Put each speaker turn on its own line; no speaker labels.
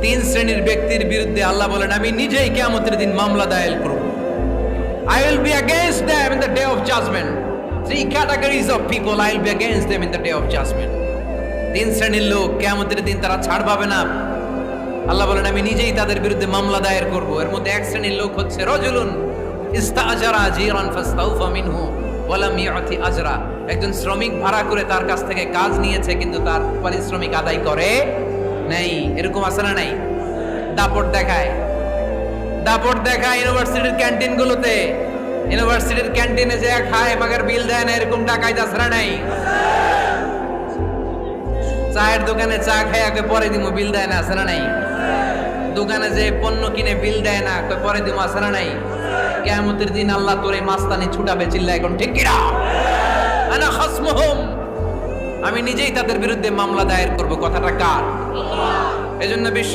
তিন শ্রেণীর ব্যক্তির বিরুদ্ধে আল্লাহ বলেন আমি নিজেই কিয়ামতের দিন মামলা দায়ের করব। I will be against them in the day of judgment. Three categories of people I will be against them in the day of judgment. তিন শ্রেণীর লোক কিয়ামতের দিন তারা ছাড় পাবে না। আল্লাহ বলেন আমি নিজেই তাদের বিরুদ্ধে মামলা দায়ের করব। এর মধ্যে এক শ্রেণীর লোক হচ্ছে রাজুলুন ইস্তাআজারা জিরান ফাস্তাউফা মিনহু ওয়া লাম ইউতি আজরা। একজন শ্রমিক ভাড়া করে তার কাছ থেকে কাজ নিয়েছে কিন্তু তার পারিশ্রমিক আদায় করে নাই। এরকম আছে না নাই? দাপট দেখায় ইউনিভার্সিটির ক্যান্টিনগুলোতে। ইউনিভার্সিটির ক্যান্টিনে যে খায় মাগার বিল দেয় না, এরকম ডাকাইত আছে না নাই? চায়ের দোকানে চা খায় আগে পরে দিমু বিল দেয় না, আছে না নাই? দোকানে যে পণ্য কিনে বিল দেয় না পরে দিমু, আছে না নাই? কিয়ামতের দিন আল্লাহ তোরে মাস্তানি ছুটাবে, চিল্লা এখন ঠিক কিনা? আনা খাসমুহুম, আমি নিজেই তাদের বিরুদ্ধে মামলা দায়ের করব। কথাটা কার? এজন্য